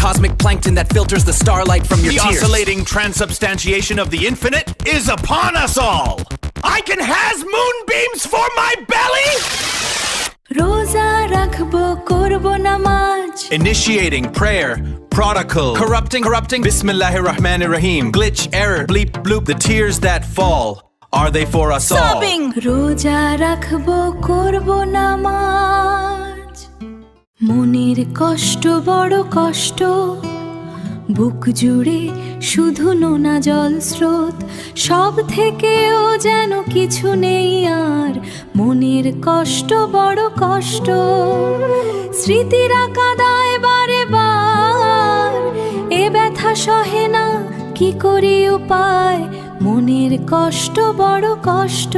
cosmic plankton that filters the starlight from your The tears. oscillating transubstantiation of the infinite is upon us all. I can has moonbeams for my belly. রোজা রাখবো করবো নামাজ Initiating prayer, prodigal, corrupting, Bismillahir Rahmanir Rahim, glitch, error, bleep, bloop, the tears that fall. Are they for us all? Sobbing. রোজা রাখবো করবো নামাজ মনের কষ্ট বড় কষ্ট বুক জুড়ে শুধু নোনা জল স্রোত সব থেকেও যেন কিছু নেই আর মনের কষ্ট বড় কষ্ট স্মৃতিরা কাঁদায় বারে বার এ ব্যথা সহে না কি করি উপায় মনের কষ্ট বড় কষ্ট